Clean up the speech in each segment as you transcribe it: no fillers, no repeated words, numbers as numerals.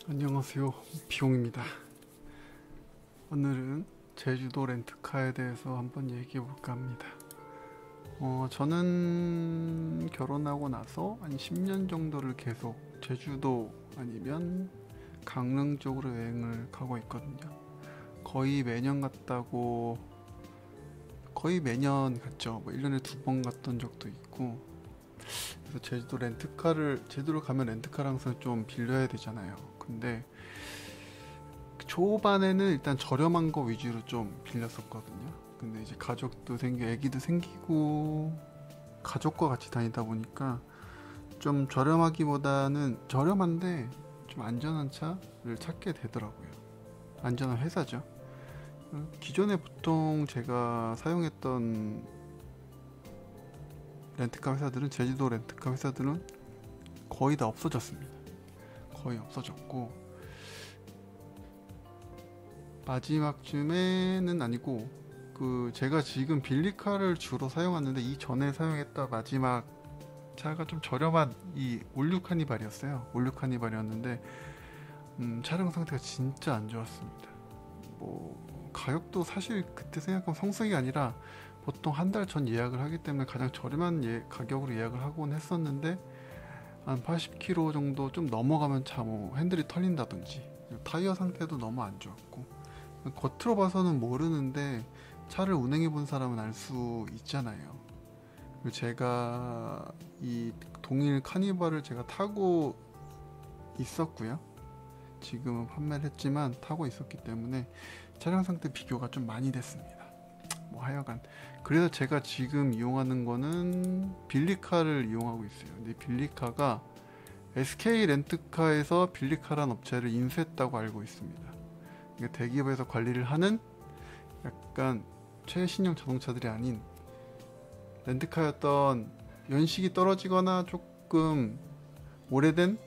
안녕하세요. 비용입니다. 오늘은 제주도 렌트카에 대해서 한번 얘기해 볼까 합니다. 저는 결혼하고 나서 한 10년 정도를 계속 제주도 아니면 강릉 쪽으로 여행을 가고 있거든요. 거의 매년 갔다고, 거의 매년 갔죠. 뭐 1년에 2번 갔던 적도 있고. 그래서 제주도로 가면 렌트카를 항상 좀 빌려야 되잖아요. 근데 초반에는 일단 저렴한 거 위주로 좀 빌렸었거든요. 근데 이제 가족도 생기고 애기도 생기고 가족과 같이 다니다 보니까 좀 저렴하기보다는 저렴한데 좀 안전한 차를 찾게 되더라고요. 안전한 회사죠. 기존에 보통 제가 사용했던 제주도 렌트카 회사들은 거의 다 없어졌습니다. 거의 없어졌고, 마지막쯤에는 아니고, 제가 지금 빌리카를 주로 사용하는데, 이 전에 사용했던 마지막 차가 좀 저렴한 이 올류 카니발이었어요. 올류 카니발이었는데, 차량 상태가 진짜 안 좋았습니다. 가격도 사실 그때 생각하면 성수기가 아니라 보통 한 달 전 예약을 하기 때문에 가장 저렴한 가격으로 예약을 하곤 했었는데, 한 80km 정도 좀 넘어가면 차 핸들이 털린다든지 타이어 상태도 너무 안 좋았고, 겉으로 봐서는 모르는데 차를 운행해 본 사람은 알 수 있잖아요. 그리고 제가 이 동일 카니발을 제가 타고 있었고요. 지금은 판매를 했지만 타고 있었기 때문에 차량 상태 비교가 좀 많이 됐습니다. 하여간 그래서 제가 지금 이용하는 거는 빌리카를 이용하고 있어요. 근데 빌리카가 SK 렌트카에서 빌리카란 업체를 인수했다고 알고 있습니다. 대기업에서 관리를 하는 약간 최신형 자동차들이 아닌 렌트카였던 연식이 떨어지거나 조금 오래된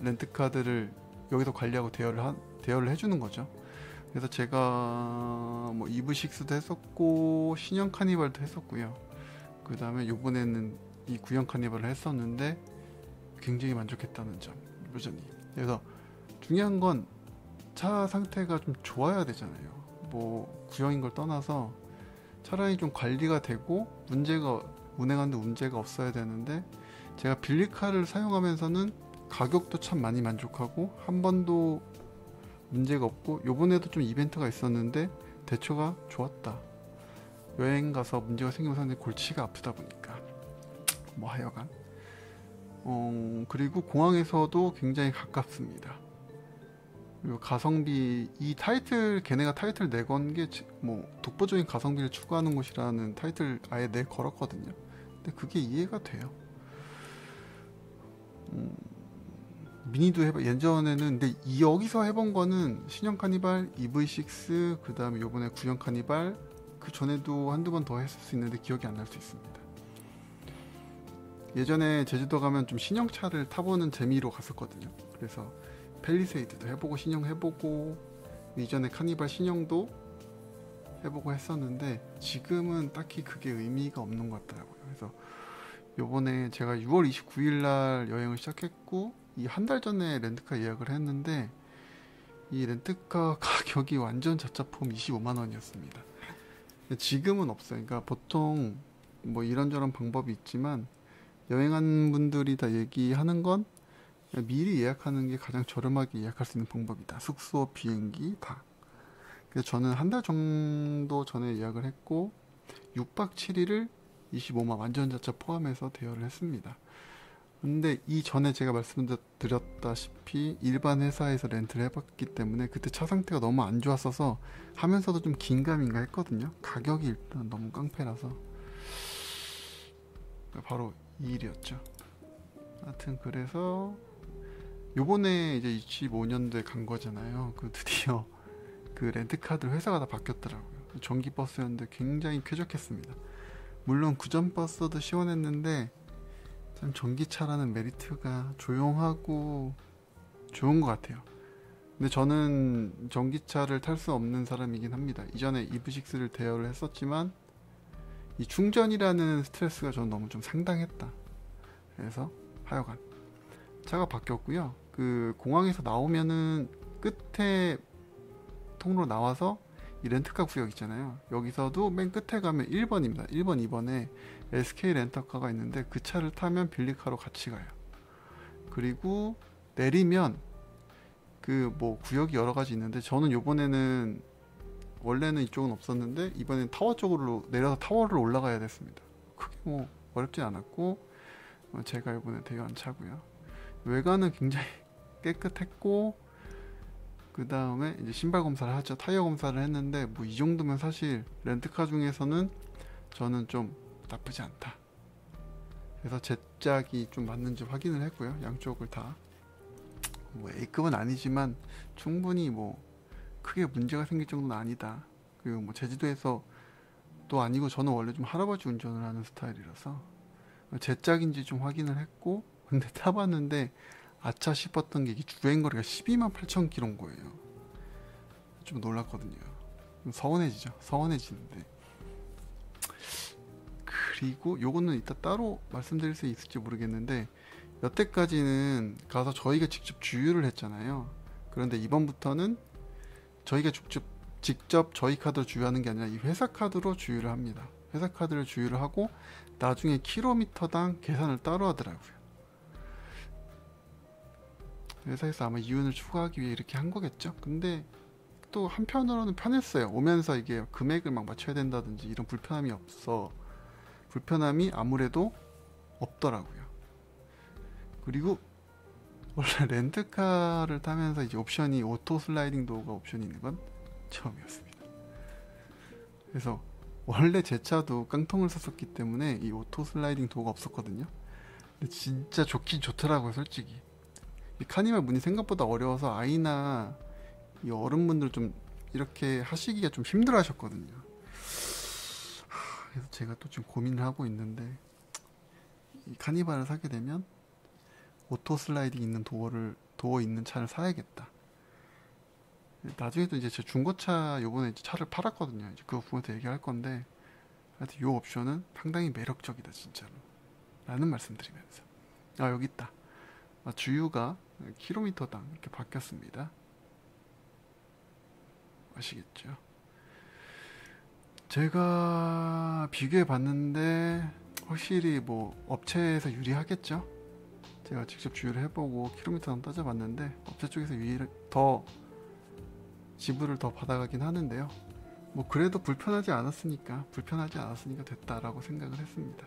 렌트카들을 여기서 관리하고 대여를 해주는 거죠. 그래서 제가 이브6도 했었고 신형 카니발도 했었고요. 그 다음에 요번에는 이 구형 카니발을 했었는데 굉장히 만족했다는 점, 여전히. 그래서 중요한 건 차 상태가 좀 좋아야 되잖아요. 구형인 걸 떠나서 차량이 좀 관리가 되고 운행하는데 문제가 없어야 되는데, 제가 빌리카를 사용하면서는 가격도 참 많이 만족하고 한 번도 문제가 없고, 요번에도 좀 이벤트가 있었는데 대처가 좋았다. 여행 가서 문제가 생기면 상당히 골치가 아프다 보니까 하여간 그리고 공항에서도 굉장히 가깝습니다. 그리고 가성비, 걔네가 타이틀 내건 게 독보적인 가성비를 추구하는 곳이라는 타이틀 아예 걸었거든요. 근데 그게 이해가 돼요. 미니도 예전에는, 근데 여기서 해본 거는 신형 카니발, EV6, 그 다음에 요번에 구형 카니발, 그 전에도 한두 번 더 했을 수 있는데 기억이 안 날 수 있습니다. 예전에 제주도 가면 좀 신형 차를 타보는 재미로 갔었거든요. 그래서 팰리세이드도 해보고 신형 해보고 이전에 카니발 신형도 해보고 했었는데, 지금은 딱히 그게 의미가 없는 것 같더라고요. 그래서 요번에 제가 6월 29일 날 여행을 시작했고, 이 한 달 전에 렌트카 예약을 했는데 이 렌트카 가격이 완전 자차 포함 25만 원이었습니다. 지금은 없어요. 그러니까 보통 이런저런 방법이 있지만 여행한 분들이 다 얘기하는 건 미리 예약하는 게 가장 저렴하게 예약할 수 있는 방법이다. 숙소, 비행기 다. 그래서 저는 한 달 정도 전에 예약을 했고 6박 7일을 25만 완전 자차 포함해서 대여를 했습니다. 근데 이 전에 제가 말씀드렸다시피 일반 회사에서 렌트를 해봤기 때문에 그때 차 상태가 너무 안 좋았어서 하면서도 좀 긴가민가 했거든요. 가격이 일단 너무 깡패라서. 바로 이 일이었죠. 하여튼 그래서 요번에 이제 25년도에 간 거잖아요. 드디어 렌트카들 회사가 다 바뀌었더라고요. 전기버스였는데 굉장히 쾌적했습니다. 물론 구전버스도 시원했는데 참 전기차라는 메리트가 조용하고 좋은 것 같아요. 근데 저는 전기차를 탈 수 없는 사람이긴 합니다. 이전에 EV6를 대여를 했었지만 이 충전이라는 스트레스가 저는 너무 좀 상당했다. 그래서 하여간 차가 바뀌었고요. 그 공항에서 나오면은 끝에 통로 나와서 이 렌트카 구역 있잖아요. 여기서도 맨 끝에 가면 1번입니다. 1번, 2번에 SK 렌터카가 있는데 그 차를 타면 빌리카로 같이 가요. 그리고 내리면 그 뭐 구역이 여러 가지 있는데 저는 요번에는 원래는 이쪽은 없었는데 이번엔 타워 쪽으로 내려서 타워를 올라가야 됐습니다. 크게 뭐 어렵지 않았고 제가 이번에 대여한 차고요. 외관은 굉장히 깨끗했고 그 다음에 이제 신발 검사를 하죠. 타이어 검사를 했는데 뭐 이 정도면 사실 렌트카 중에서는 저는 좀 나쁘지 않다. 그래서 제 짝이 좀 맞는지 확인을 했고요. 양쪽을 다 뭐 A급은 아니지만 충분히 뭐 크게 문제가 생길 정도는 아니다. 그리고 뭐 제주도에서 또 아니고 저는 원래 좀 할아버지 운전을 하는 스타일이라서 제 짝인지 좀 확인을 했고 근데 타봤는데 아차 싶었던 게 이게 주행거리가 12만 8천 킬로인 거예요. 좀 놀랐거든요. 좀 서운해지죠. 서운해지는데 그리고 요거는 이따 따로 말씀드릴 수 있을지 모르겠는데 여태까지는 가서 저희가 직접 주유를 했잖아요. 그런데 이번부터는 저희가 직접 저희 카드로 주유하는 게 아니라 이 회사 카드로 주유를 합니다. 회사 카드를 주유를 하고 나중에 킬로미터당 계산을 따로 하더라고요. 회사에서 아마 이윤을 추구하기 위해 이렇게 한 거겠죠. 근데 또 한편으로는 편했어요. 오면서 이게 금액을 막 맞춰야 된다든지 이런 불편함이 아무래도 없더라고요. 그리고 원래 렌트카를 타면서 이제 옵션이 오토 슬라이딩 도어가 옵션이 있는 건 처음이었습니다. 그래서 원래 제 차도 깡통을 샀었기 때문에 이 오토 슬라이딩 도어가 없었거든요. 근데 진짜 좋긴 좋더라고요, 솔직히. 이 카니발 문이 생각보다 어려워서 아이나 이 어른분들 좀 이렇게 하시기가 좀 힘들어 하셨거든요. 그래서 제가 또 지금 고민을 하고 있는데 이 카니발을 사게 되면 오토 슬라이딩 있는 도어 있는 차를 사야겠다. 나중에도 이제 제 중고차 요번에 이제 차를 팔았거든요. 이제 그거 부분에서 얘기할 건데 하여튼 요 옵션은 상당히 매력적이다 진짜로 라는 말씀드리면서 여기 있다. 주유가 킬로미터당 이렇게 바뀌었습니다. 아시겠죠? 제가 비교해 봤는데 확실히 뭐 업체에서 유리하겠죠? 제가 직접 주유를 해보고 킬로미터당 따져봤는데 업체 쪽에서 더 지불을 더 받아가긴 하는데요. 뭐 그래도 불편하지 않았으니까 됐다라고 생각을 했습니다.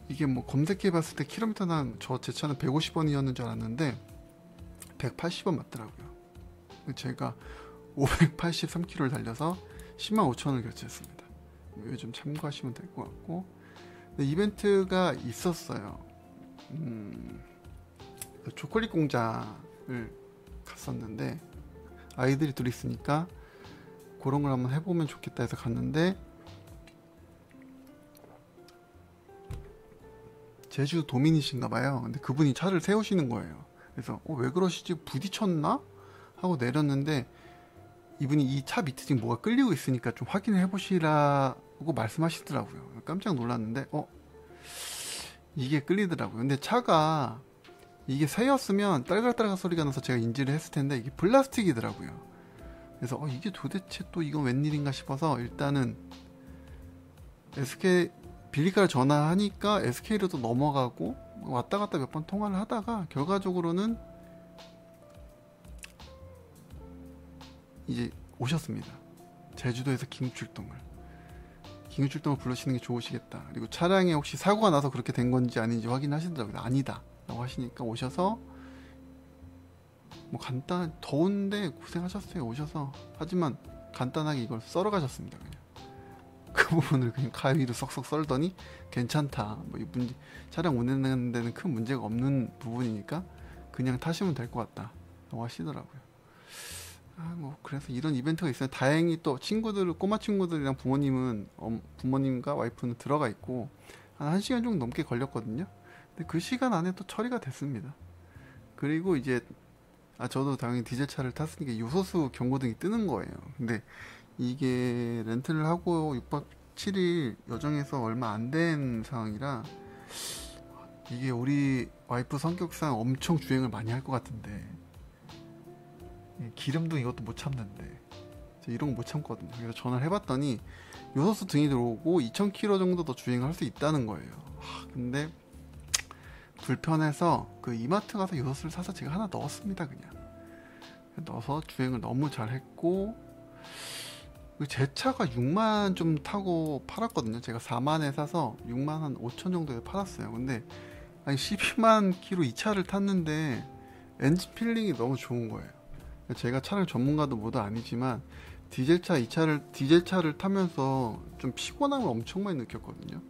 이게 뭐 검색해봤을 때 킬로미터당 제 차는 150원이었는 줄 알았는데 180원 맞더라고요. 제가 583km를 달려서 10만 5천원을 결제했습니다. 요즘 참고하시면 될 것 같고 이벤트가 있었어요. 초콜릿 공장을 갔었는데 아이들이 둘 있으니까 그런 걸 한번 해보면 좋겠다 해서 갔는데 제주 도민이신가 봐요. 근데 그분이 차를 세우시는 거예요. 그래서 왜 그러시지? 부딪혔나? 하고 내렸는데 이분이 이 차 밑에 지금 뭐가 끌리고 있으니까 좀 확인을 해보시라고 말씀하시더라고요. 깜짝 놀랐는데 이게 끌리더라고요. 근데 차가 이게 새였으면 딸깍딸깍 소리가 나서 제가 인지를 했을 텐데 이게 플라스틱이더라고요. 그래서 이게 도대체 또 이건 웬일인가 싶어서 일단은 SK 빌리카를 전화하니까 SK로 또 넘어가고 왔다 갔다 몇 번 통화를 하다가 결과적으로는 이제 오셨습니다. 제주도에서 긴급출동을 부르시는 게 좋으시겠다. 그리고 차량에 혹시 사고가 나서 그렇게 된 건지 아닌지 확인하시더라고요. 아니다 라고 하시니까 오셔서 뭐 더운데 고생하셨어요. 오셔서 하지만 간단하게 이걸 썰어 가셨습니다. 그냥 그 부분을 그냥 가위로 썩썩 썰더니 괜찮다. 뭐 이 문제 차량 운행하는 데는 큰 문제가 없는 부분이니까 그냥 타시면 될 것 같다 라고 하시더라고요. 뭐 그래서 이런 이벤트가 있어요. 다행히 또 꼬마 친구들이랑 부모님과 와이프는 들어가 있고 한 1시간 정도 넘게 걸렸거든요. 근데 그 시간 안에 또 처리가 됐습니다. 그리고 이제 저도 당연히 디젤차를 탔으니까 요소수 경고등이 뜨는 거예요. 근데 이게 렌트를 하고 6박 7일 여정에서 얼마 안 된 상황이라 이게 우리 와이프 성격상 엄청 주행을 많이 할 것 같은데 기름등 이것도 못 참는데 이런 거 못 참거든요. 그래서 전화를 해봤더니 요소수 등이 들어오고 2000km 정도 더 주행을 할 수 있다는 거예요. 근데 불편해서 그 이마트 가서 요소수를 사서 제가 하나 넣었습니다. 그냥 넣어서 주행을 너무 잘 했고, 제 차가 6만 좀 타고 팔았거든요. 제가 4만에 사서 6만 한 5천 정도에 팔았어요. 근데 아니 12만 킬로 이 차를 탔는데 엔진 필링이 너무 좋은 거예요. 제가 차량 전문가도 모두 아니지만 디젤차를 타면서 좀 피곤함을 엄청 많이 느꼈거든요.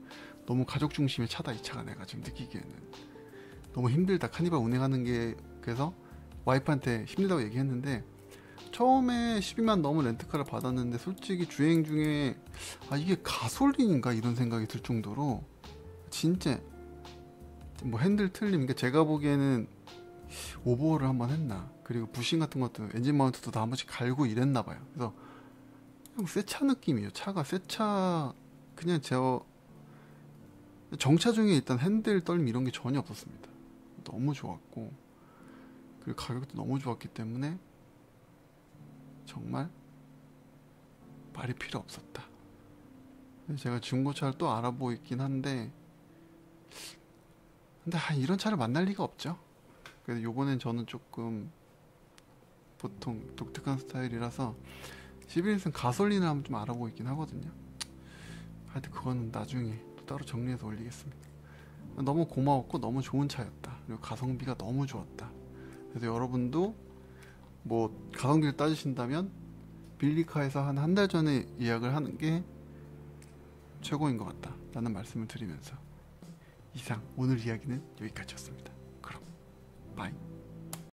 너무 가족 중심의 차다 이 차가. 내가 지금 느끼기에는 너무 힘들다 카니발 운행하는 게. 그래서 와이프한테 힘들다고 얘기했는데, 처음에 12만 넘은 렌트카를 받았는데 솔직히 주행 중에 이게 가솔린인가 이런 생각이 들 정도로 진짜 뭐 핸들 틀림, 그러니까 제가 보기에는 오버홀을 한번 했나, 그리고 부싱 같은 것도 엔진 마운트도 다 한 번씩 갈고 이랬나 봐요. 그래서 새 차 느낌이에요. 차가 새 차, 그냥 정차 중에 일단 핸들 떨림 이런 게 전혀 없었습니다. 너무 좋았고, 그리고 가격도 너무 좋았기 때문에 정말 말이 필요 없었다. 제가 중고차를 또 알아보고 있긴 한데 이런 차를 만날 리가 없죠. 그래서 요번엔 저는 조금 보통 독특한 스타일이라서 11인승 가솔린을 한번 좀 알아보고 있긴 하거든요. 하여튼 그거는 나중에 또 따로 정리해서 올리겠습니다. 너무 고마웠고 너무 좋은 차였다. 그리고 가성비가 너무 좋았다. 그래서 여러분도 뭐 가성비를 따지신다면 빌리카에서 한 달 전에 예약을 하는 게 최고인 것 같다 라는 말씀을 드리면서 이상 오늘 이야기는 여기까지였습니다. 그럼 바이.